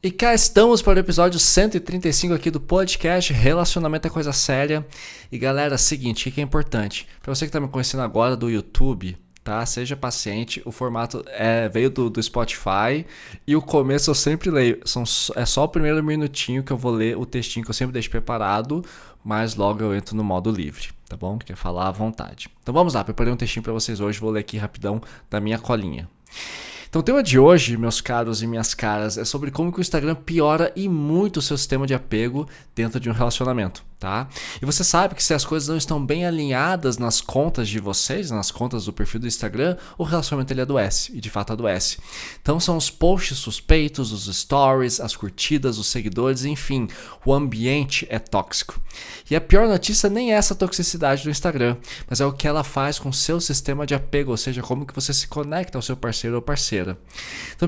E cá estamos para o episódio 135 aqui do podcast Relacionamento é Coisa Séria. E galera, seguinte, o que é importante? Para você que está me conhecendo agora do YouTube, tá? Seja paciente, o formato veio do Spotify e o começo eu sempre leio. É só o primeiro minutinho que eu vou ler o textinho que eu sempre deixo preparado, mas logo eu entro no modo livre, tá bom? Quer falar à vontade. Então vamos lá, preparei um textinho para vocês hoje, vou ler aqui rapidão da minha colinha. Então o tema de hoje, meus caros e minhas caras, é sobre como que o Instagram piora e muito o seu sistema de apego dentro de um relacionamento, tá? E você sabe que se as coisas não estão bem alinhadas nas contas de vocês, nas contas do perfil do Instagram, o relacionamento ele adoece, e de fato adoece. Então são os posts suspeitos, os stories, as curtidas, os seguidores, enfim, o ambiente é tóxico. E a pior notícia nem é essa toxicidade do Instagram, mas é o que ela faz com o seu sistema de apego, ou seja, como que você se conecta ao seu parceiro ou parceira. Então,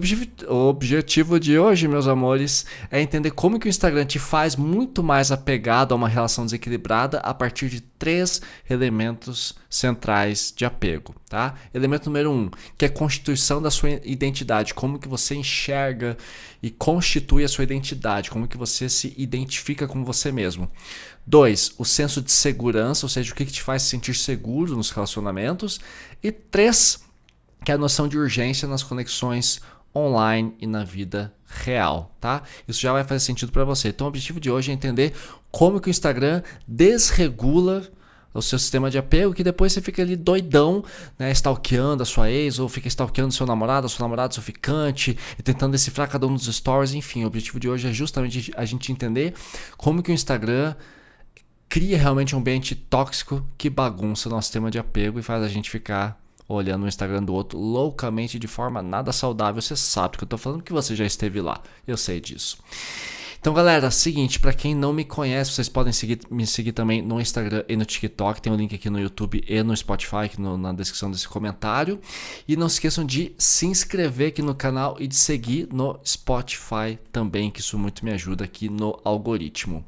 o objetivo de hoje, meus amores, é entender como que o Instagram te faz muito mais apegado a uma relação desequilibrada a partir de 3 elementos centrais de apego, tá? Elemento número 1, que é a constituição da sua identidade, como que você enxerga e constitui a sua identidade, como que você se identifica com você mesmo. 2, o senso de segurança, ou seja, o que te faz se sentir seguro nos relacionamentos. E 3, que é a noção de urgência nas conexões online e na vida real, tá? Isso já vai fazer sentido para você. Então o objetivo de hoje é entender como que o Instagram desregula o seu sistema de apego, que depois você fica ali doidão, né, stalkeando a sua ex, ou fica stalkeando seu namorado, seu ficante, e tentando decifrar cada um dos stories, enfim. O objetivo de hoje é justamente a gente entender como que o Instagram cria realmente um ambiente tóxico que bagunça o nosso sistema de apego e faz a gente ficar olhando o Instagram do outro loucamente de forma nada saudável. Você sabe que eu tô falando, que você já esteve lá. Eu sei disso. Então, galera, seguinte, para quem não me conhece, vocês podem me seguir também no Instagram e no TikTok. Tem um link aqui no YouTube e no Spotify, aqui na descrição desse comentário. E não se esqueçam de se inscrever aqui no canal e de seguir no Spotify também, que isso muito me ajuda aqui no algoritmo.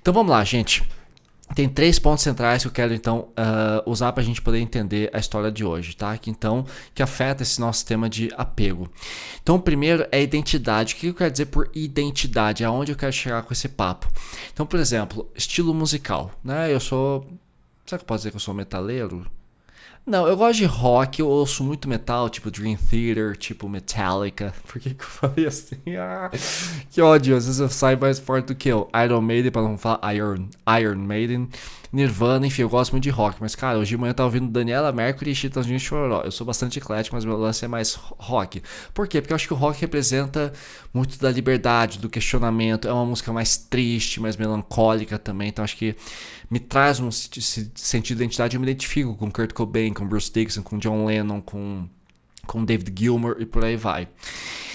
Então, vamos lá, gente. Tem 3 pontos centrais que eu quero então usar para a gente poder entender a história de hoje, tá? Que afeta esse nosso tema de apego. Então, o primeiro é identidade. O que eu quero dizer por identidade? Aonde eu quero chegar com esse papo? Então, por exemplo, estilo musical, né? Será que eu posso dizer que eu sou metaleiro? Não, eu gosto de rock, eu ouço muito metal, tipo Dream Theater, tipo Metallica. Por que eu falei assim? Que ódio, às vezes eu saio mais forte do que eu. Iron Maiden, pra não falar Iron Maiden. Nirvana, enfim, eu gosto muito de rock. Mas, cara, hoje de manhã eu tava ouvindo Daniela Mercury e Chitãozinho e Chororó. Eu sou bastante eclético, mas meu lance é mais rock. Por quê? Porque eu acho que o rock representa muito da liberdade, do questionamento. É uma música mais triste, mais melancólica também. Então, acho que me traz um sentido de identidade. Eu me identifico com Kurt Cobain, com Bruce Dickinson, com John Lennon, com David Gilmour e por aí vai.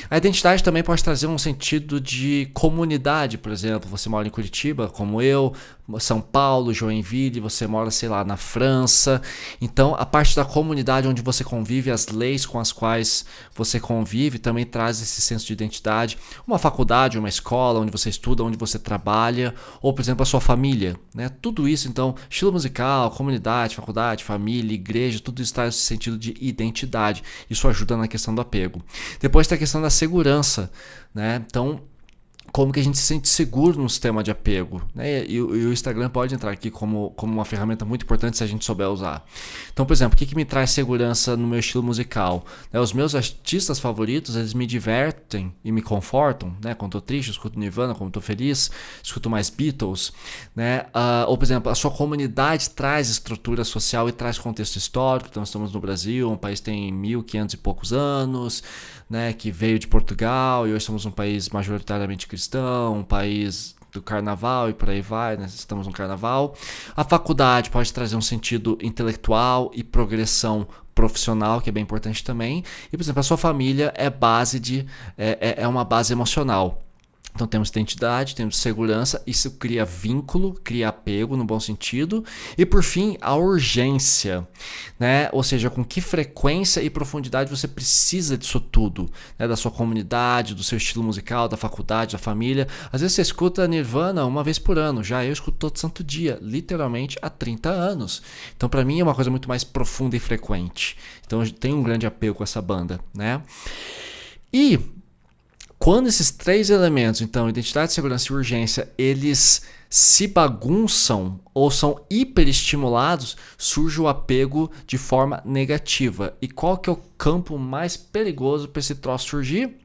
A identidade também pode trazer um sentido de comunidade, por exemplo, você mora em Curitiba, como eu, São Paulo, Joinville, você mora, sei lá, na França. Então, a parte da comunidade onde você convive, as leis com as quais você convive, também traz esse senso de identidade. Uma faculdade, uma escola, onde você estuda, onde você trabalha, ou, por exemplo, a sua família, né? Tudo isso, então, estilo musical, comunidade, faculdade, família, igreja, tudo isso traz esse sentido de identidade. Isso ajuda na questão do apego. Depois tem a questão da segurança, né? Então, como que a gente se sente seguro no sistema de apego, né? E o Instagram pode entrar aqui como uma ferramenta muito importante se a gente souber usar. Então, por exemplo, o que me traz segurança no meu estilo musical? Os meus artistas favoritos, eles me divertem e me confortam, né? Quando eu tô triste, eu escuto Nirvana. Quando eu tô feliz, escuto mais Beatles, né? Ou, por exemplo, a sua comunidade traz estrutura social e traz contexto histórico. Então, estamos no Brasil, um país que tem 1500 e poucos anos, né? Que veio de Portugal e hoje somos um país majoritariamente cristão, um país do carnaval e por aí vai, né? Estamos no carnaval. A faculdade pode trazer um sentido intelectual e progressão profissional, que é bem importante também. E, por exemplo, a sua família é uma base emocional. Então temos identidade, temos segurança, isso cria vínculo, cria apego no bom sentido. E por fim, a urgência, né? Ou seja, com que frequência e profundidade você precisa disso tudo, né? Da sua comunidade, do seu estilo musical, da faculdade, da família. Às vezes você escuta Nirvana uma vez por ano, já eu escuto todo santo dia, literalmente há 30 anos. Então para mim é uma coisa muito mais profunda e frequente. Então eu tenho um grande apego com essa banda, né? E Quando esses três elementos, então, identidade, segurança e urgência, eles se bagunçam ou são hiperestimulados, surge o apego de forma negativa. E qual que é o campo mais perigoso para esse troço surgir?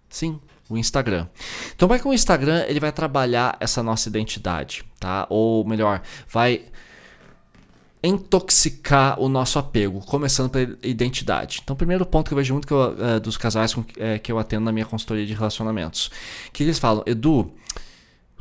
Sim, o Instagram. Então, como é que o Instagram ele vai trabalhar essa nossa identidade, tá? Ou melhor, vai intoxicar o nosso apego, começando pela identidade. Então, o primeiro ponto que eu vejo muito dos casais que eu atendo na minha consultoria de relacionamentos, que eles falam: Edu,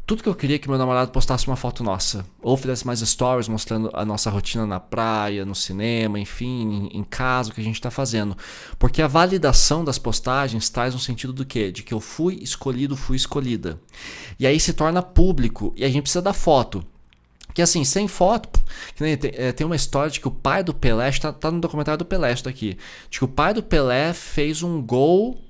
tudo que eu queria é que meu namorado postasse uma foto nossa, ou fizesse mais stories mostrando a nossa rotina na praia, no cinema, enfim, em casa, o que a gente está fazendo. Porque a validação das postagens traz um sentido do quê? De que eu fui escolhido, fui escolhida. E aí se torna público, e a gente precisa da foto. Que assim, sem foto, tem uma história de que o pai do Pelé, tá no documentário do Pelé, isso daqui, de que o pai do Pelé fez um gol,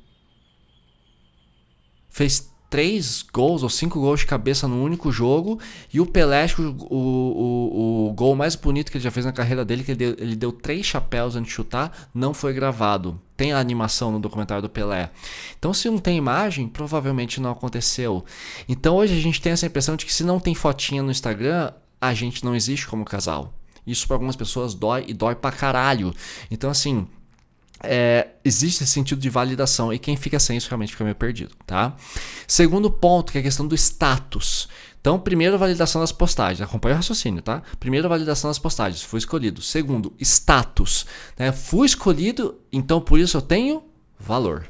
fez 3 gols ou 5 gols de cabeça no único jogo, e o Pelé, o gol mais bonito que ele já fez na carreira dele, que ele deu 3 chapéus antes de chutar, não foi gravado. Tem a animação no documentário do Pelé. Então, se não tem imagem, provavelmente não aconteceu. Então, hoje a gente tem essa impressão de que se não tem fotinha no Instagram, a gente não existe como casal. Isso para algumas pessoas dói e dói pra caralho. Então, assim, existe esse sentido de validação, e quem fica sem isso realmente fica meio perdido, tá? Segundo ponto, que é a questão do status. Então, primeiro, validação das postagens. Acompanha o raciocínio, tá? Primeiro, validação das postagens. Fui escolhido. Segundo, status. Né? Fui escolhido, então por isso eu tenho valor.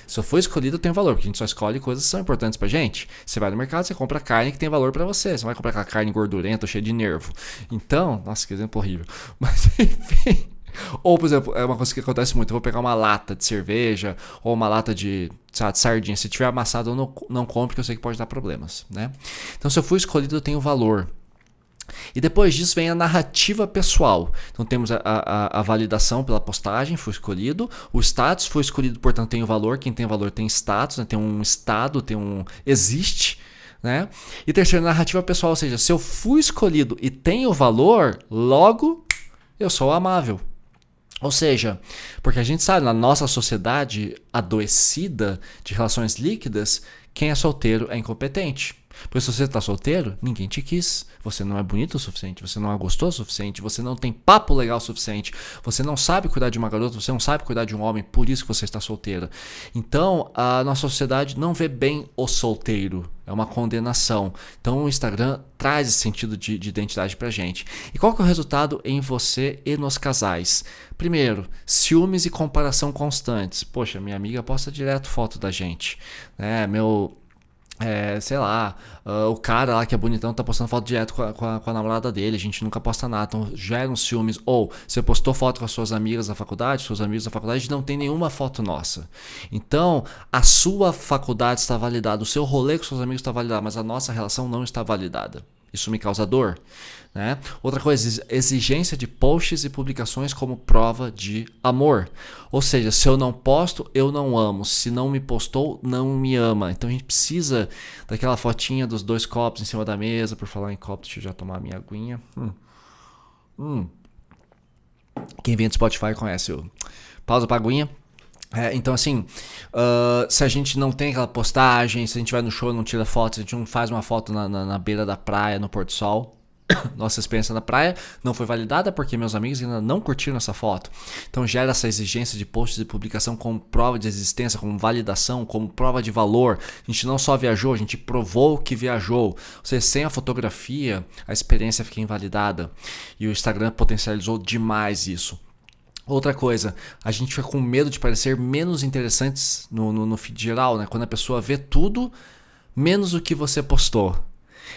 Se eu for escolhido, eu tenho valor, porque a gente só escolhe coisas que são importantes pra gente. Você vai no mercado, você compra carne que tem valor pra você. Você não vai comprar aquela carne gordurenta, cheia de nervo. Então, nossa, que exemplo horrível. Mas, enfim. Ou, por exemplo, é uma coisa que acontece muito. Eu vou pegar uma lata de cerveja ou uma lata de sardinha. Se tiver amassado, eu não compro, porque eu sei que pode dar problemas, né? Então, se eu fui escolhido, eu tenho valor. E depois disso vem a narrativa pessoal. Então temos a validação pela postagem, foi escolhido. O status foi escolhido, portanto tem o valor. Quem tem valor tem status, né? Tem um estado, existe. Né? E terceiro, narrativa pessoal, ou seja, se eu fui escolhido e tenho valor, logo eu sou amável. Ou seja, porque a gente sabe, na nossa sociedade adoecida de relações líquidas, quem é solteiro é incompetente. Porque se você está solteiro, ninguém te quis. Você não é bonito o suficiente, você não é gostoso o suficiente, você não tem papo legal o suficiente, você não sabe cuidar de uma garota, você não sabe cuidar de um homem, por isso que você está solteira. Então, a nossa sociedade não vê bem o solteiro, é uma condenação. Então, o Instagram traz esse sentido de identidade pra gente. E qual que é o resultado em você e nos casais? Primeiro, ciúmes e comparação constantes. Poxa, minha amiga posta direto foto da gente, né? Sei lá, o cara lá que é bonitão tá postando foto direto com a namorada dele, a gente nunca posta nada, então gera uns ciúmes. Ou você postou foto com as suas amigas da faculdade, seus amigos da faculdade, não tem nenhuma foto nossa. Então, a sua faculdade está validada, o seu rolê com seus amigos está validado, mas a nossa relação não está validada. Isso me causa dor, né? Outra coisa, exigência de posts e publicações como prova de amor. Ou seja, se eu não posto, eu não amo. Se não me postou, não me ama. Então a gente precisa daquela fotinha dos 2 copos em cima da mesa. Por falar em copos, deixa eu já tomar a minha aguinha. Quem vem do Spotify conhece o pausa pra aguinha. Então assim, se a gente não tem aquela postagem, se a gente vai no show e não tira foto, se a gente não faz uma foto na beira da praia, no pôr do sol, nossa experiência na praia não foi validada porque meus amigos ainda não curtiram essa foto. Então gera essa exigência de posts e publicação como prova de existência, como validação, como prova de valor. A gente não só viajou, a gente provou que viajou. Ou seja, sem a fotografia, a experiência fica invalidada. E o Instagram potencializou demais isso. Outra coisa, a gente fica com medo de parecer menos interessantes no feed geral, né? Quando a pessoa vê tudo, menos o que você postou.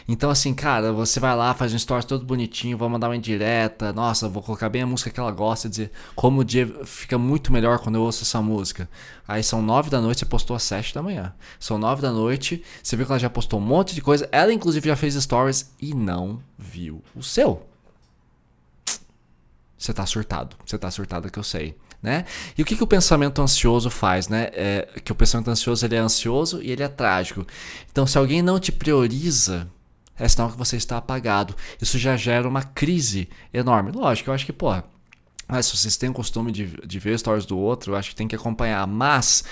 Então assim, cara, você vai lá, faz um story todo bonitinho, vai mandar uma indireta, nossa, vou colocar bem a música que ela gosta e dizer como o dia fica muito melhor quando eu ouço essa música. Aí são 9 da noite, você postou às 7 da manhã. São 9 da noite, você viu que ela já postou um monte de coisa, ela inclusive já fez stories e não viu o seu. Você tá surtada que eu sei, né? E o que o pensamento ansioso faz, né? Que o pensamento ansioso ele é ansioso e ele é trágico. Então, se alguém não te prioriza, é sinal que você está apagado. Isso já gera uma crise enorme. Lógico, eu acho que, Mas se vocês têm o costume de ver stories do outro, eu acho que tem que acompanhar. Mas,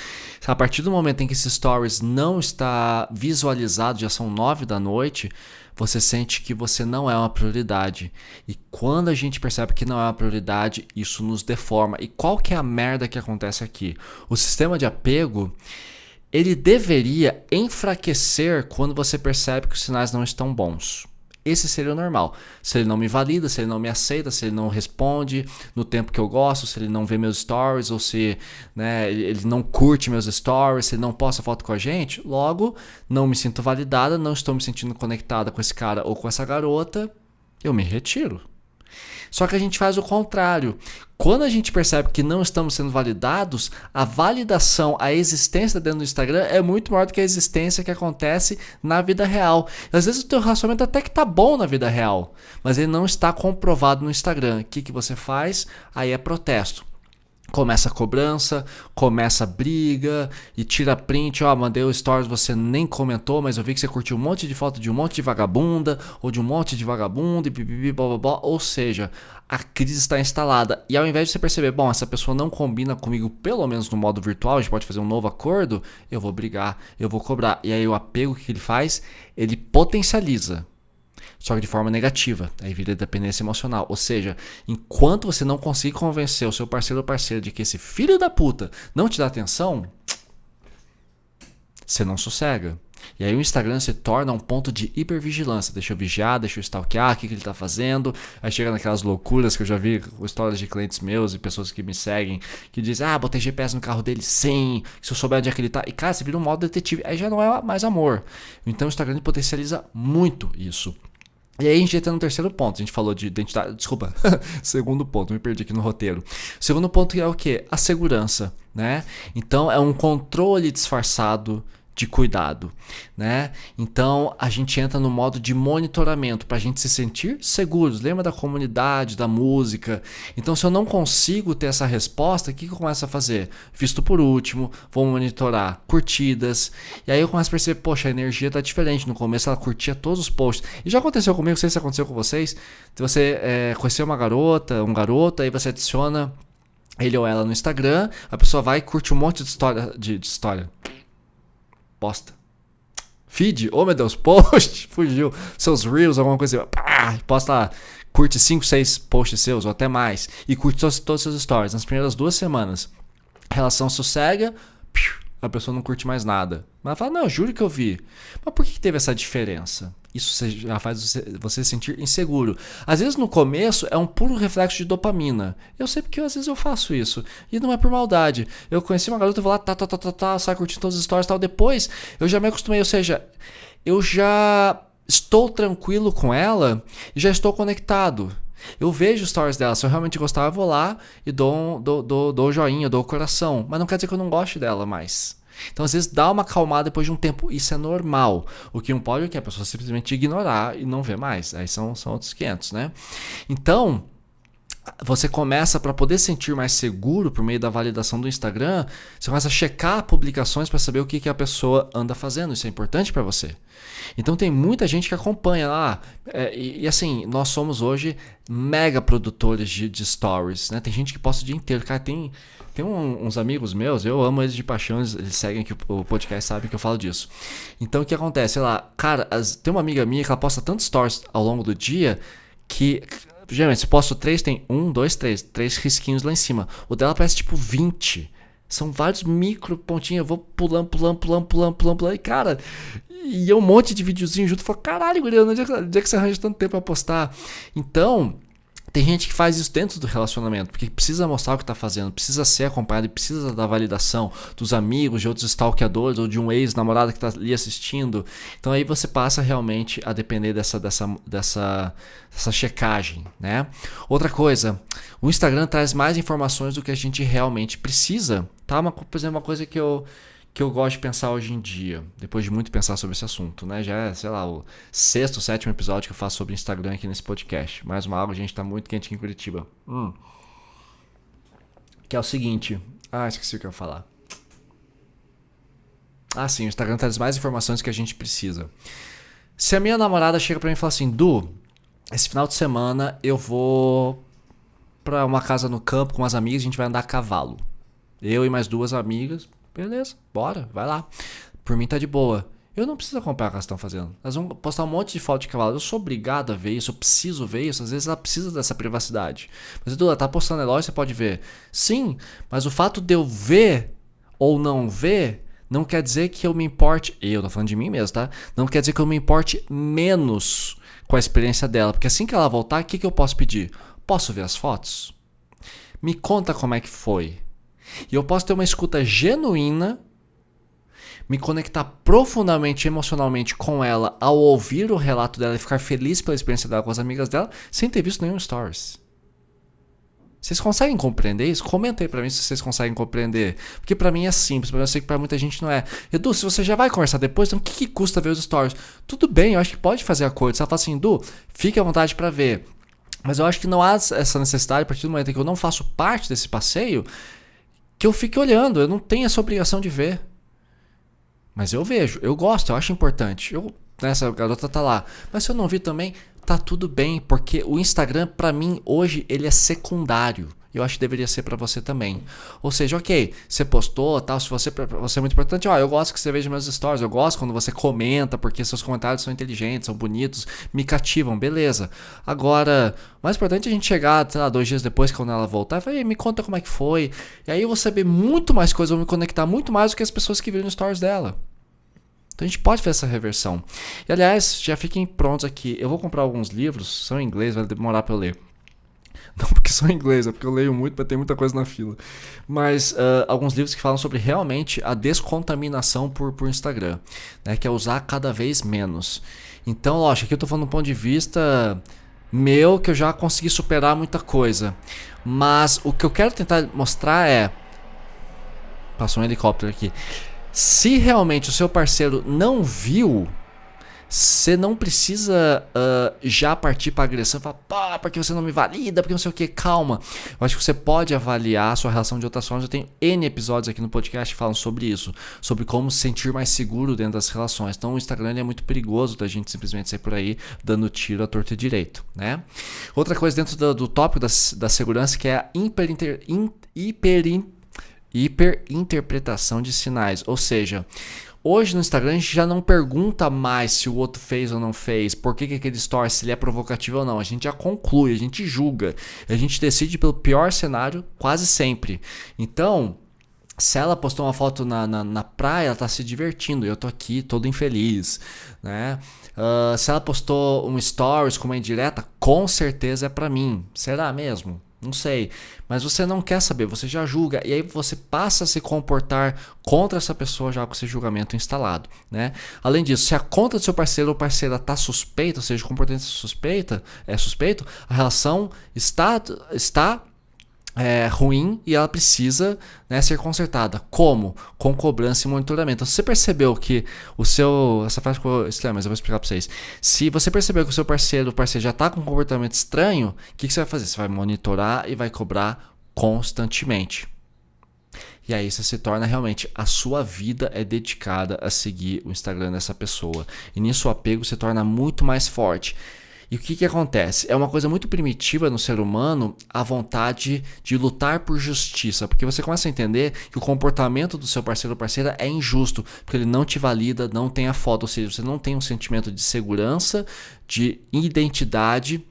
a partir do momento em que esses stories não está visualizado, já são 9 da noite, você sente que você não é uma prioridade. E quando a gente percebe que não é uma prioridade, isso nos deforma. E qual que é a merda que acontece aqui? O sistema de apego, ele deveria enfraquecer quando você percebe que os sinais não estão bons. Esse seria o normal. Se ele não me valida, se ele não me aceita, se ele não responde no tempo que eu gosto, se ele não vê meus stories, ou se, né, ele não curte meus stories, se ele não posta foto com a gente, logo não me sinto validada, não estou me sentindo conectada com esse cara ou com essa garota, eu me retiro. Só que a gente faz o contrário. Quando a gente percebe que não estamos sendo validados, a validação, a existência dentro do Instagram é muito maior do que a existência que acontece na vida real. Às vezes o teu relacionamento até que tá bom na vida real, mas ele não está comprovado no Instagram. O que você faz? Aí é protesto. Começa a cobrança, começa a briga e tira print, mandei o stories, você nem comentou, mas eu vi que você curtiu um monte de foto de um monte de vagabunda ou de um monte de vagabundo e bibibi, blá blá blá. Ou seja, a crise está instalada. E ao invés de você perceber, bom, essa pessoa não combina comigo, pelo menos no modo virtual, a gente pode fazer um novo acordo, eu vou brigar, eu vou cobrar. E aí o apego que ele faz, ele potencializa. Só que de forma negativa, aí vira dependência emocional. Ou seja, enquanto você não conseguir convencer o seu parceiro ou parceira de que esse filho da puta não te dá atenção, você não sossega. E aí o Instagram se torna um ponto de hipervigilância. Deixa eu vigiar, deixa eu stalkear, o que ele tá fazendo. Aí chega naquelas loucuras que eu já vi, histórias de clientes meus e pessoas que me seguem, que dizem, botei GPS no carro dele, sim, se eu souber onde é que ele tá. E cara, você vira um modo detetive, aí já não é mais amor. Então o Instagram potencializa muito isso. E aí a gente entra no terceiro ponto, a gente falou de identidade, desculpa, segundo ponto, me perdi aqui no roteiro. O segundo ponto é o quê? A segurança, né? Então é um controle disfarçado de cuidado, né? Então a gente entra no modo de monitoramento para a gente se sentir seguros. Lembra da comunidade, da música? Então se eu não consigo ter essa resposta, o que eu começo a fazer? Visto por último, vou monitorar curtidas, e aí eu começo a perceber, poxa, a energia tá diferente. No começo ela curtia todos os posts, e já aconteceu comigo, não sei se aconteceu com vocês, se você conheceu uma garota, um garoto, aí você adiciona ele ou ela no Instagram, a pessoa vai e curte um monte de história. Posta. Feed, oh meu Deus, post, fugiu. Seus reels, alguma coisa assim. Posta lá, curte 5, 6 posts seus ou até mais. E curte todos os seus stories. Nas primeiras 2 semanas, a relação sossega, a pessoa não curte mais nada. Mas ela fala, não, eu juro que eu vi. Mas por que teve essa diferença? Isso já faz você se sentir inseguro. Às vezes no começo é um puro reflexo de dopamina. Eu sei porque às vezes eu faço isso. E não é por maldade. Eu conheci uma garota, eu vou lá, sai curtindo todas as stories e tal. Depois eu já me acostumei, ou seja, eu já estou tranquilo com ela e já estou conectado. Eu vejo os stories dela, se eu realmente gostar eu vou lá e dou o joinha, dou o coração. Mas não quer dizer que eu não goste dela mais. Então às vezes dá uma acalmada depois de um tempo, isso é normal. O que não pode é que a pessoa simplesmente ignorar e não ver mais, aí são outros 500, né? Então você começa, para poder sentir mais seguro por meio da validação do Instagram, você começa a checar publicações para saber o que a pessoa anda fazendo, isso é importante para você. Então tem muita gente que acompanha lá, e assim, nós somos hoje mega produtores de stories, né? Tem gente que posta o dia inteiro, cara, tem uns amigos meus, eu amo eles de paixão, eles seguem aqui o podcast, sabem que eu falo disso. Então o que acontece? Sei lá, cara, tem uma amiga minha que ela posta tantos stories ao longo do dia que, geralmente, se posto 3, tem 1, 2, 3 risquinhos lá em cima. O dela parece tipo 20. São vários micro pontinhos, eu vou pulando, e cara, e um monte de videozinho junto, eu falo, caralho, guria, onde é que você arranja tanto tempo pra postar? Então, tem gente que faz isso dentro do relacionamento, porque precisa mostrar o que está fazendo, precisa ser acompanhado e precisa da validação dos amigos, de outros stalkeadores ou de um ex-namorado que está ali assistindo. Então aí você passa realmente a depender dessa checagem, né? Outra coisa, o Instagram traz mais informações do que a gente realmente precisa, tá? Por exemplo, uma coisa que eu gosto de pensar hoje em dia, depois de muito pensar sobre esse assunto, né? Já é, sei lá, o 6º, 7º episódio que eu faço sobre Instagram aqui nesse podcast. Mais uma água, a gente tá muito quente aqui em Curitiba. Que é o seguinte... esqueci o que eu ia falar. Sim, o Instagram traz mais informações que a gente precisa. Se a minha namorada chega pra mim e fala assim, Du, esse final de semana eu vou pra uma casa no campo com umas amigas, a gente vai andar a cavalo. Eu e mais 2 amigas, beleza, bora, vai lá. Por mim tá de boa. Eu não preciso acompanhar o que elas estão fazendo. Elas vão postar um monte de foto de cavalo. Eu sou obrigado a ver isso, eu preciso ver isso. Às vezes ela precisa dessa privacidade. Mas Edu, ela tá postando, é lógico, você pode ver. Sim, mas o fato de eu ver ou não ver não quer dizer que eu me importe. Eu tô falando de mim mesmo, tá? Não quer dizer que eu me importe menos com a experiência dela. Porque assim que ela voltar, o que eu posso pedir? Posso ver as fotos? Me conta como é que foi. E eu posso ter uma escuta genuína, me conectar profundamente emocionalmente com ela ao ouvir o relato dela e ficar feliz pela experiência dela com as amigas dela, sem ter visto nenhum stories. Vocês conseguem compreender isso? Comenta aí pra mim se vocês conseguem compreender. Porque pra mim é simples, mas eu sei que pra muita gente não é. Edu, se você já vai conversar depois, então o que custa ver os stories? Tudo bem, eu acho que pode fazer acordo. Você fala assim, Edu, fique à vontade pra ver. Mas eu acho que não há essa necessidade, a partir do momento em que eu não faço parte desse passeio, que eu fique olhando. Eu não tenho essa obrigação de ver. Mas eu vejo, eu gosto, eu acho importante. Essa garota tá lá. Mas se eu não vi também, tá tudo bem, porque o Instagram, pra mim, hoje, ele é secundário. Eu acho que deveria ser pra você também. Ou seja, ok, você postou, tal, se pra você é muito importante, eu gosto que você veja meus stories, eu gosto quando você comenta, porque seus comentários são inteligentes, são bonitos, me cativam, beleza. Agora, o mais importante é a gente chegar, sei lá, 2 dias depois, quando ela voltar, e falar, me conta como é que foi. E aí eu vou saber muito mais coisas, vou me conectar muito mais do que as pessoas que viram nos stories dela. Então a gente pode fazer essa reversão. E aliás, já fiquem prontos aqui. Eu vou comprar alguns livros, são em inglês, vai demorar pra eu ler. Não porque são em inglês, é porque eu leio muito, mas tem muita coisa na fila. Mas alguns livros que falam sobre realmente a descontaminação por Instagram, né? Que é usar cada vez menos. Então, lógico, aqui eu tô falando do ponto de vista meu, que eu já consegui superar muita coisa. Mas o que eu quero tentar mostrar é... Passou um helicóptero aqui. Se realmente o seu parceiro não viu, você não precisa já partir para agressão e falar, porque você não me valida, porque não sei o que, calma. Eu acho que você pode avaliar a sua relação de outras formas. Eu tenho N episódios aqui no podcast que falam sobre isso, sobre como se sentir mais seguro dentro das relações. Então o Instagram é muito perigoso da gente simplesmente sair por aí dando tiro à torta e direito, né? Outra coisa dentro do tópico da segurança, que é a hiperinterpretação de sinais. Ou seja, hoje no Instagram a gente já não pergunta mais se o outro fez ou não fez, por que aquele story, se ele é provocativo ou não. A gente já conclui, a gente julga, a gente decide pelo pior cenário quase sempre. Então, se ela postou uma foto na praia, ela tá se divertindo, e eu tô aqui todo infeliz, né? Se ela postou um stories com uma indireta, com certeza é pra mim. Será mesmo? Não sei, mas você não quer saber, você já julga, e aí você passa a se comportar contra essa pessoa já com esse julgamento instalado, né? Além disso, se a conta do seu parceiro ou parceira está suspeita, ou seja, o comportamento é suspeito, a relação está ruim e ela precisa, né, ser consertada. Como? Com cobrança e monitoramento. Então, se você percebeu que o seu... Essa frase ficou estranha, mas eu vou explicar para vocês. Se você percebeu que o seu parceiro já está com um comportamento estranho, o que você vai fazer? Você vai monitorar e vai cobrar constantemente. E aí você se torna realmente... A sua vida é dedicada a seguir o Instagram dessa pessoa. E nisso o apego se torna muito mais forte. E o que acontece? É uma coisa muito primitiva no ser humano a vontade de lutar por justiça. Porque você começa a entender que o comportamento do seu parceiro ou parceira é injusto. Porque ele não te valida, não tem a foto. Ou seja, você não tem um sentimento de segurança, de identidade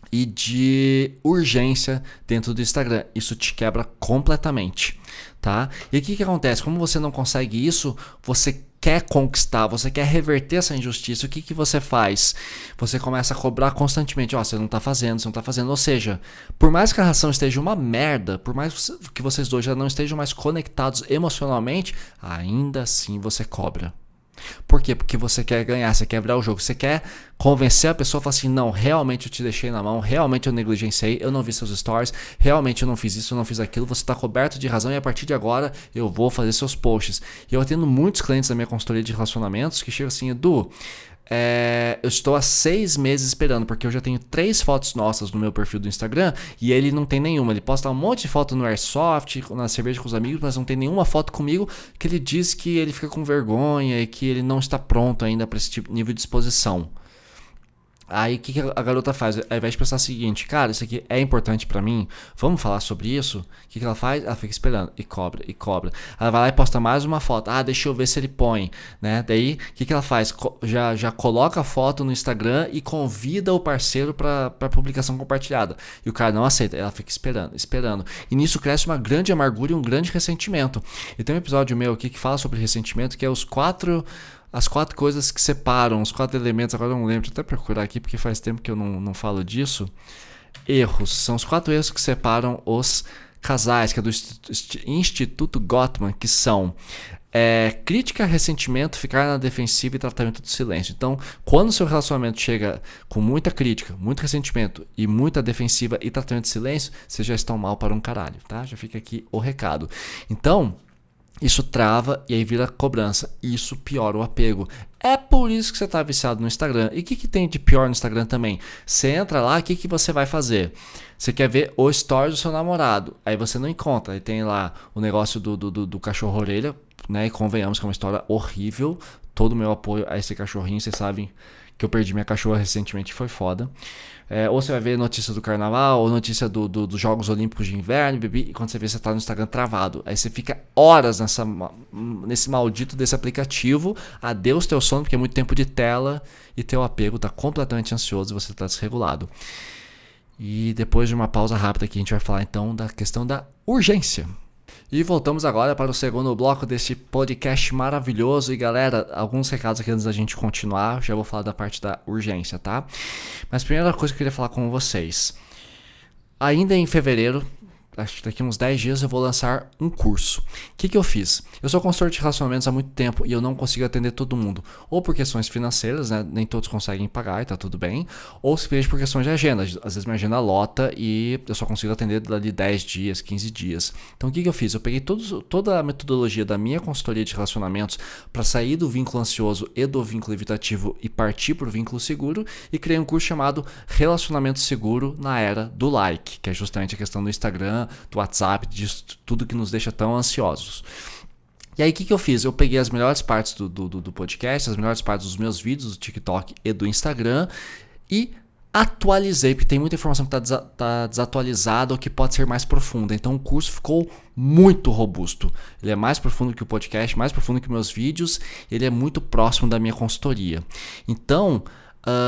e de urgência dentro do Instagram. Isso te quebra completamente, tá? E o que acontece? Como você não consegue isso, você quer conquistar, você quer reverter essa injustiça. O que você faz? Você começa a cobrar constantemente. Você não tá fazendo, você não tá fazendo. Ou seja, por mais que a relação esteja uma merda, por mais que vocês dois já não estejam mais conectados emocionalmente, ainda assim você cobra. Por quê? Porque você quer ganhar, você quer virar o jogo, você quer convencer a pessoa a falar assim, não, realmente eu te deixei na mão, realmente eu negligenciei, eu não vi seus stories, realmente eu não fiz isso, eu não fiz aquilo, você está coberto de razão e a partir de agora eu vou fazer seus posts. E eu atendo muitos clientes da minha consultoria de relacionamentos que chegam assim, Edu, eu estou há 6 meses esperando, porque eu já tenho 3 fotos nossas no meu perfil do Instagram e ele não tem nenhuma. Ele posta um monte de foto no Airsoft, na cerveja com os amigos, mas não tem nenhuma foto comigo, que ele diz que ele fica com vergonha e que ele não está pronto ainda para esse tipo, nível de exposição. Aí o que a garota faz? Ao invés de pensar o seguinte, cara, isso aqui é importante pra mim, vamos falar sobre isso? O que ela faz? Ela fica esperando e cobra, e cobra. Ela vai lá e posta mais uma foto. Ah, deixa eu ver se ele põe, né? Daí, o que ela faz? Já coloca a foto no Instagram e convida o parceiro pra publicação compartilhada. E o cara não aceita, ela fica esperando, esperando. E nisso cresce uma grande amargura e um grande ressentimento. E tem um episódio meu aqui que fala sobre ressentimento, que é as 4 coisas que separam, os 4 elementos, agora eu não lembro, deixa eu até procurar aqui porque faz tempo que eu não falo disso. Erros, são os 4 erros que separam os casais, que é do Instituto Gottman, que são crítica, ressentimento, ficar na defensiva e tratamento do silêncio. Então, quando o seu relacionamento chega com muita crítica, muito ressentimento e muita defensiva e tratamento de silêncio, vocês já estão mal para um caralho, tá? Já fica aqui o recado. Então, isso trava e aí vira cobrança. Isso piora o apego. É por isso que você está viciado no Instagram. E o que tem de pior no Instagram também? Você entra lá, o que você vai fazer? Você quer ver o story do seu namorado. Aí você não encontra. Aí tem lá o negócio do cachorro-orelha, né? E convenhamos que é uma história horrível. Todo o meu apoio a esse cachorrinho. Vocês sabem que eu perdi minha cachorra recentemente, foi foda. Ou você vai ver notícia do carnaval, ou notícia dos Jogos Olímpicos de Inverno, e quando você vê, você tá no Instagram travado. Aí você fica horas nesse maldito desse aplicativo. Adeus teu sono, porque é muito tempo de tela, e teu apego tá completamente ansioso e você tá desregulado. E depois de uma pausa rápida aqui, a gente vai falar então da questão da urgência. E voltamos agora para o segundo bloco desse podcast maravilhoso. E galera, alguns recados aqui antes da gente continuar. Já vou falar da parte da urgência, tá? Mas a primeira coisa que eu queria falar com vocês. Ainda em fevereiro, acho que daqui uns 10 dias eu vou lançar um curso. O que eu fiz? Eu sou consultor de relacionamentos há muito tempo e eu não consigo atender todo mundo. Ou por questões financeiras, né? Nem todos conseguem pagar e tá tudo bem. Ou simplesmente por questões de agenda. Às vezes minha agenda lota e eu só consigo atender de 10 dias, 15 dias. Então o que eu fiz? Eu peguei toda a metodologia da minha consultoria de relacionamentos para sair do vínculo ansioso e do vínculo evitativo e partir para o vínculo seguro e criei um curso chamado Relacionamento Seguro na Era do Like, que é justamente a questão do Instagram, do WhatsApp, disso tudo que nos deixa tão ansiosos. E aí o que eu fiz? Eu peguei as melhores partes do podcast, as melhores partes dos meus vídeos do TikTok e do Instagram e atualizei, porque tem muita informação que tá desatualizada ou que pode ser mais profunda. Então o curso ficou muito robusto. Ele é mais profundo que o podcast, mais profundo que meus vídeos, ele é muito próximo da minha consultoria. Então,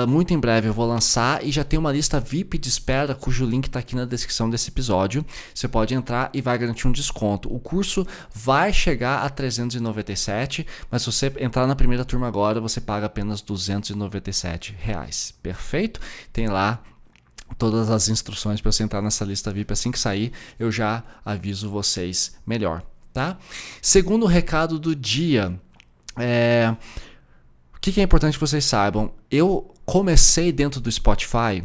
muito em breve eu vou lançar e já tem uma lista VIP de espera cujo link está aqui na descrição desse episódio. Você pode entrar e vai garantir um desconto. O curso vai chegar a R$397, mas se você entrar na primeira turma agora, você paga apenas R$297. Perfeito? Tem lá todas as instruções para você entrar nessa lista VIP. Assim que sair, eu já aviso vocês melhor, tá? Segundo recado do dia, o que é importante que vocês saibam? Eu comecei dentro do Spotify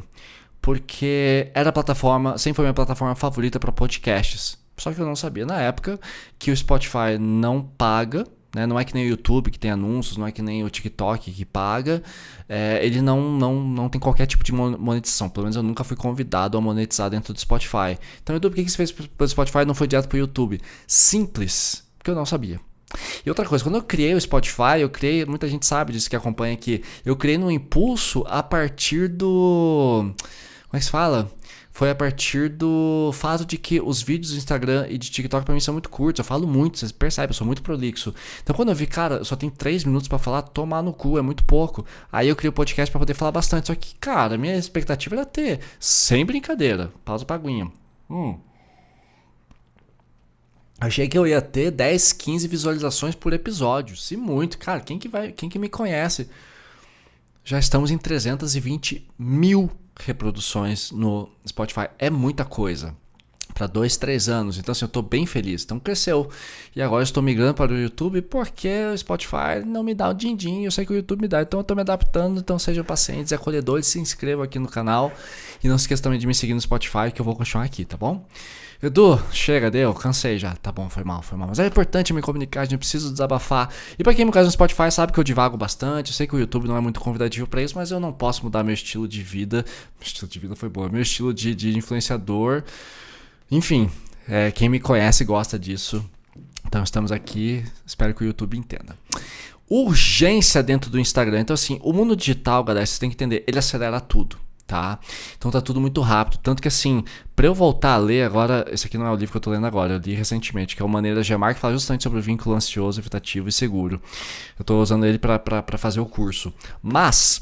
porque era a plataforma, sempre foi minha plataforma favorita para podcasts. Só que eu não sabia na época que o Spotify não paga, né? Não é que nem o YouTube que tem anúncios, não é que nem o TikTok que paga. Ele não tem qualquer tipo de monetização. Pelo menos eu nunca fui convidado a monetizar dentro do Spotify. Então, Edu, por que você fez pelo Spotify e não foi direto para o YouTube? Simples, porque eu não sabia. E outra coisa, quando eu criei o Spotify, muita gente sabe disso que acompanha aqui, eu criei no impulso a partir do... Como é que se fala? Foi a partir do fato de que os vídeos do Instagram e de TikTok pra mim são muito curtos, eu falo muito, vocês percebem, eu sou muito prolixo. Então quando eu vi, cara, eu só tenho 3 minutos pra falar, tomar no cu, é muito pouco. Aí eu criei o podcast pra poder falar bastante, só que, cara, minha expectativa era ter, sem brincadeira, pausa pra aguinha. Achei que eu ia ter 10, 15 visualizações por episódio. Se muito. Cara, quem que me conhece? Já estamos em 320 mil reproduções no Spotify. É muita coisa. Para 2, 3 anos. Então assim, eu tô bem feliz. Então cresceu. E agora eu estou migrando para o YouTube porque o Spotify não me dá o din-din. Eu sei que o YouTube me dá. Então eu tô me adaptando. Então sejam pacientes, acolhedores. Se inscrevam aqui no canal. E não se esqueça também de me seguir no Spotify que eu vou continuar aqui, tá bom? Edu, chega, deu, cansei já. Tá bom, foi mal. Mas é importante me comunicar, a gente precisa desabafar. E pra quem me conhece no Spotify sabe que eu divago bastante. Eu sei que o YouTube não é muito convidativo pra isso, mas eu não posso mudar meu estilo de vida. Meu estilo de vida foi boa. Meu estilo de influenciador. Enfim, quem me conhece gosta disso. Então estamos aqui, espero que o YouTube entenda. urgência dentro do Instagram. Então assim, o mundo digital, galera, vocês têm que entender, ele acelera tudo. Tá? Então tá tudo muito rápido. Tanto que assim, pra eu voltar a ler agora, esse aqui não é o livro que eu tô lendo agora, eu li recentemente, que é o Maneiras de Amar, que fala justamente sobre o vínculo ansioso, evitativo e seguro. Eu tô usando ele pra fazer o curso. Mas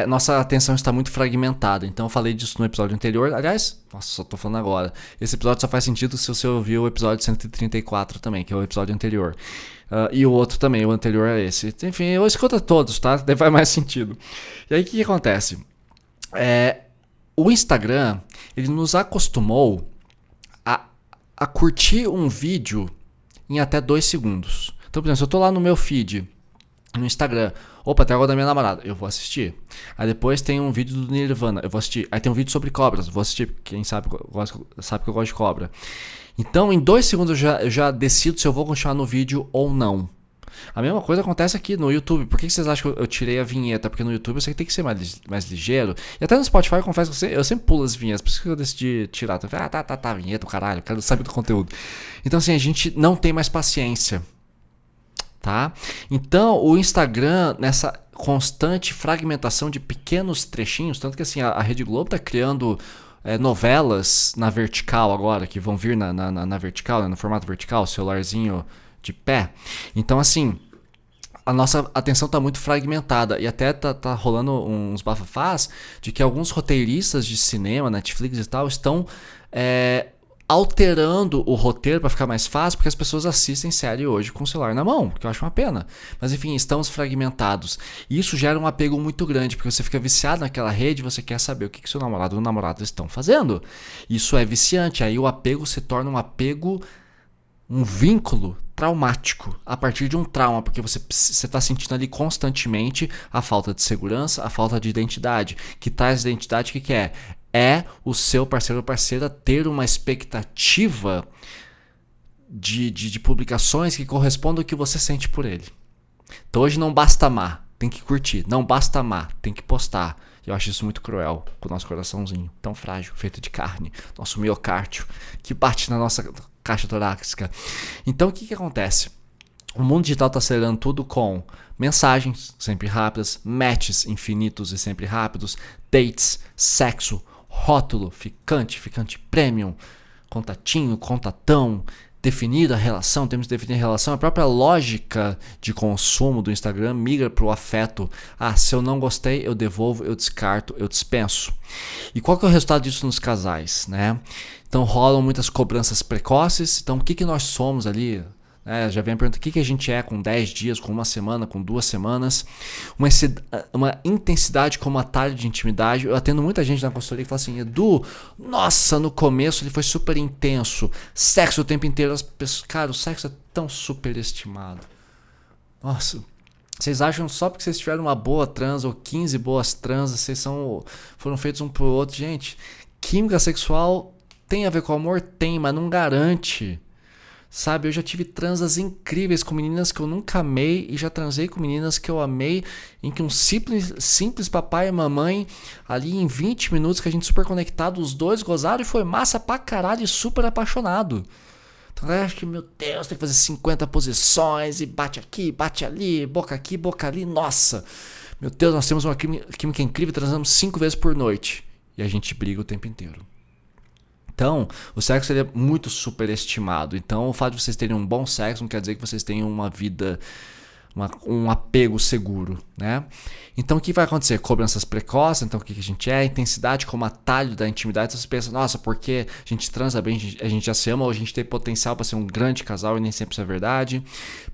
nossa atenção está muito fragmentada. Então eu falei disso no episódio anterior. Aliás, nossa, só tô falando agora. Esse episódio só faz sentido se você ouvir o episódio 134 também, que é o episódio anterior. E o outro também, o anterior a esse. Enfim, eu escuto todos, tá? Daí faz mais sentido. E aí o que acontece? O Instagram, ele nos acostumou a curtir um vídeo em até 2 segundos. Então, por exemplo, se eu tô lá no meu feed, no Instagram, opa, tem agora da minha namorada, eu vou assistir. Aí depois tem um vídeo do Nirvana, eu vou assistir. Aí tem um vídeo sobre cobras, eu vou assistir. Quem sabe que eu gosto de cobra. Então, em 2 segundos eu já decido se eu vou continuar no vídeo ou não. A mesma coisa acontece aqui no YouTube. Por que vocês acham que eu tirei a vinheta? Porque no YouTube eu sei que tem que ser mais ligeiro. E até no Spotify eu confesso que eu sempre pulo as vinhetas. Por isso que eu decidi tirar. Eu falei, tá, vinheta, caralho. Eu quero saber do conteúdo. Então assim, a gente não tem mais paciência. Tá? Então o Instagram, nessa constante fragmentação de pequenos trechinhos, tanto que assim, a Rede Globo tá criando novelas na vertical agora, que vão vir na vertical, né, no formato vertical, celularzinho de pé. Então assim, a nossa atenção está muito fragmentada e até tá rolando uns bafafás de que alguns roteiristas de cinema, Netflix e tal, estão alterando o roteiro para ficar mais fácil, porque as pessoas assistem série hoje com o celular na mão, que eu acho uma pena. Mas enfim, estamos fragmentados. E isso gera um apego muito grande, porque você fica viciado naquela rede, você quer saber o que seu namorado ou namorada estão fazendo. Isso é viciante, aí o apego se torna um vínculo traumático a partir de um trauma, porque você está sentindo ali constantemente a falta de segurança, a falta de identidade. Que traz identidade, o que é? É o seu parceiro ou parceira ter uma expectativa de publicações que correspondam ao que você sente por ele. Então hoje não basta amar, tem que curtir. Não basta amar, tem que postar. Eu acho isso muito cruel com o nosso coraçãozinho tão frágil, feito de carne, nosso miocárdio, que bate na nossa caixa torácica. Então o que acontece? O mundo digital está acelerando tudo com mensagens sempre rápidas, matches infinitos e sempre rápidos, dates, sexo, rótulo, ficante premium, contatinho, contatão, definir a relação, temos que definir a relação. A própria lógica de consumo do Instagram migra para o afeto. Se eu não gostei, eu devolvo, eu descarto, eu dispenso. E qual que é o resultado disso nos casais, né? Então rolam muitas cobranças precoces. Então o que nós somos ali? Já vem a pergunta, o que a gente é com 10 dias, com 1 semana, com 2 semanas? Uma intensidade como atalho de intimidade. Eu atendo muita gente na consultoria que fala assim, Edu, nossa, no começo ele foi super intenso, sexo o tempo inteiro. As pessoas, cara, o sexo é tão superestimado. Nossa, vocês acham só porque vocês tiveram uma boa transa ou 15 boas transas, vocês foram feitos um pro outro? Gente, química sexual tem a ver com amor? Tem, mas não garante. Sabe, eu já tive transas incríveis com meninas que eu nunca amei e já transei com meninas que eu amei, em que um simples papai e mamãe, ali em 20 minutos que a gente super conectado, os dois gozaram e foi massa pra caralho e super apaixonado. Então eu acho que, meu Deus, tem que fazer 50 posições e bate aqui, bate ali, boca aqui, boca ali, nossa, meu Deus, nós temos uma química incrível, transamos 5 vezes por noite e a gente briga o tempo inteiro. Então, o sexo ele é muito superestimado. Então, o fato de vocês terem um bom sexo não quer dizer que vocês tenham uma vida, um apego seguro, né? Então, o que vai acontecer? Cobranças precoces. Então, o que a gente é? Intensidade como atalho da intimidade. Então, você pensa, nossa, porque a gente transa bem, a gente já se ama, ou a gente tem potencial para ser um grande casal e nem sempre isso é verdade.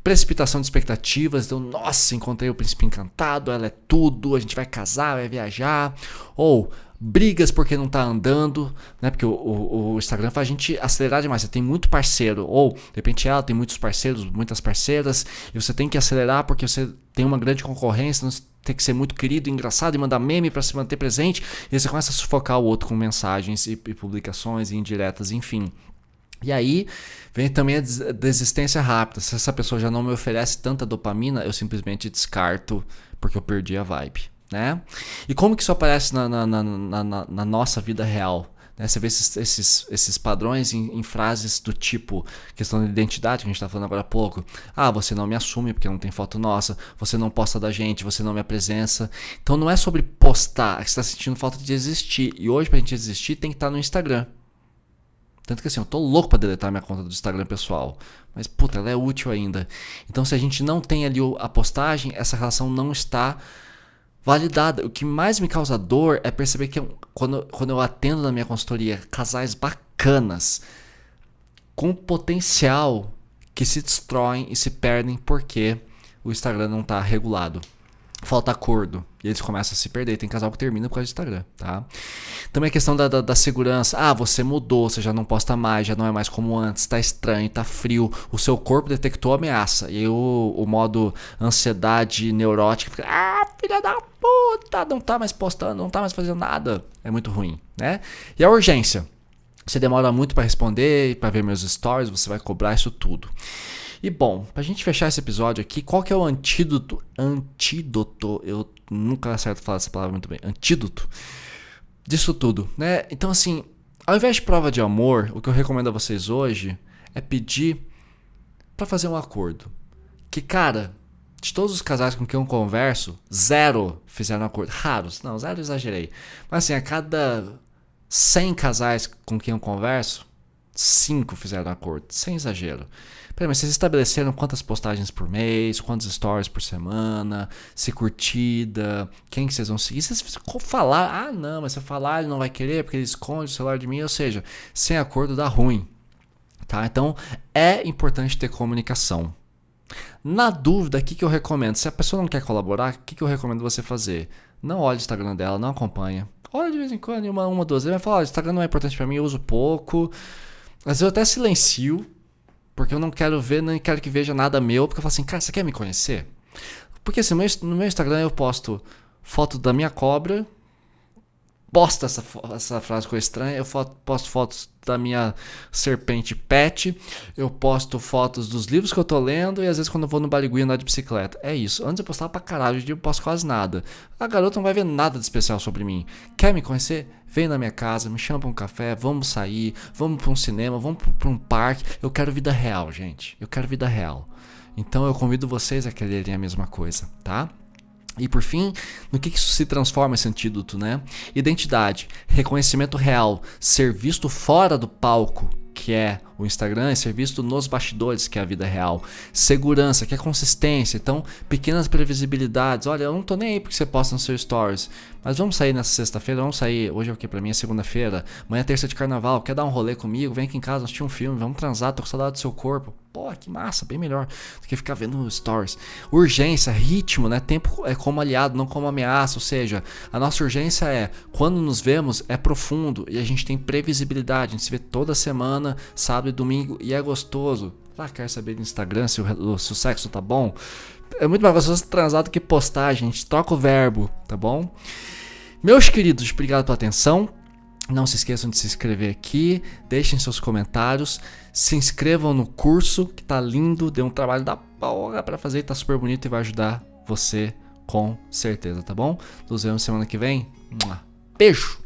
Precipitação de expectativas. Então, nossa, encontrei o príncipe encantado, ela é tudo, a gente vai casar, vai viajar. Ou brigas porque não tá andando, né? Porque o Instagram faz a gente acelerar demais. Você tem muito parceiro, ou de repente ela tem muitos parceiros, muitas parceiras, e você tem que acelerar porque você tem uma grande concorrência, você tem que ser muito querido, engraçado e mandar meme para se manter presente, e você começa a sufocar o outro com mensagens e publicações e indiretas, enfim. E aí vem também a desistência rápida. Se essa pessoa já não me oferece tanta dopamina, eu simplesmente descarto porque eu perdi a vibe. Né? E como que isso aparece na nossa vida real? né? Você vê esses padrões em frases do tipo, questão de identidade que a gente está falando agora há pouco. Ah, você não me assume porque não tem foto nossa, você não posta da gente, você não me apresenta. Então não é sobre postar, você está sentindo falta de existir. E hoje, pra gente existir, tem que estar no Instagram. Tanto que assim, eu tô louco pra deletar minha conta do Instagram pessoal. Mas puta, ela é útil ainda. Então se a gente não tem ali a postagem, essa relação não está validada. O que mais me causa dor é perceber que quando eu atendo na minha consultoria casais bacanas, com potencial, que se destroem e se perdem porque o Instagram não tá regulado. Falta acordo. E eles começam a se perder. Tem casal que termina por causa do Instagram, tá? Também a questão da segurança. Ah, você mudou, você já não posta mais, já não é mais como antes, tá estranho, tá frio. O seu corpo detectou ameaça. E aí o modo ansiedade neurótica fica, ah, filha da puta, não tá mais postando, não tá mais fazendo nada. É muito ruim, né? E a urgência. Você demora muito para responder, para ver meus stories, você vai cobrar isso tudo. E bom, pra gente fechar esse episódio aqui, qual que é o antídoto? Antídoto, eu nunca acerto falar essa palavra muito bem. Antídoto disso tudo, né? Então assim, ao invés de prova de amor, o que eu recomendo a vocês hoje é pedir pra fazer um acordo. Que cara, de todos os casais com quem eu converso, 0 fizeram acordo. Raros, não, 0 exagerei. Mas assim, a cada 100 casais com quem eu converso, 5 fizeram acordo, sem exagero. Peraí, mas vocês estabeleceram quantas postagens por mês, quantos stories por semana, se curtida, quem que vocês vão seguir? Vocês falar, ah não, mas se eu falar ele não vai querer porque ele esconde o celular de mim, ou seja, sem acordo dá ruim, tá? Então é importante ter comunicação. Na dúvida, o que eu recomendo? Se a pessoa não quer colaborar, o que eu recomendo você fazer? Não olhe o Instagram dela, não acompanha. Olha de vez em quando, uma 2 vezes, vai falar, o Instagram não é importante pra mim, eu uso pouco. Às vezes eu até silencio, porque eu não quero ver, nem quero que veja nada meu, porque eu falo assim, cara, você quer me conhecer? Porque assim, no meu Instagram eu posto foto da minha cobra, posto essa frase ficou estranha, eu posto fotos da minha serpente pet, eu posto fotos dos livros que eu tô lendo e às vezes quando eu vou no Barigui andar de bicicleta. É isso, antes eu postava pra caralho, hoje em dia eu posto quase nada. A garota não vai ver nada de especial sobre mim. Quer me conhecer? Vem na minha casa, me chama pra um café, vamos sair, vamos pra um cinema, vamos pra um parque. Eu quero vida real, gente, eu quero vida real. Então eu convido vocês a quererem a mesma coisa, tá? E por fim, no que isso se transforma esse antídoto, né? Identidade, reconhecimento real, ser visto fora do palco, que é o Instagram, e ser visto nos bastidores, que é a vida real. Segurança, que é consistência. Então, pequenas previsibilidades. Olha, eu não tô nem aí porque você posta no seu stories, mas vamos sair nessa sexta-feira, vamos sair, hoje é o que pra mim? É segunda-feira, amanhã é terça de carnaval, quer dar um rolê comigo? Vem aqui em casa, assistir um filme, vamos transar, tô com saudade do seu corpo. Pô, que massa, bem melhor do que ficar vendo stories. Urgência, ritmo, né? Tempo é como aliado, não como ameaça. Ou seja, a nossa urgência é, quando nos vemos, é profundo e a gente tem previsibilidade. A gente se vê toda semana, sábado e domingo, e é gostoso. Ah, quer saber do Instagram se o sexo tá bom? É muito mais gostoso transar do que postar, gente. Troca o verbo, tá bom? Meus queridos, obrigado pela atenção. Não se esqueçam de se inscrever aqui, deixem seus comentários, se inscrevam no curso que tá lindo, deu um trabalho da porra pra fazer, tá super bonito e vai ajudar você com certeza, tá bom? Nos vemos semana que vem. Beijo!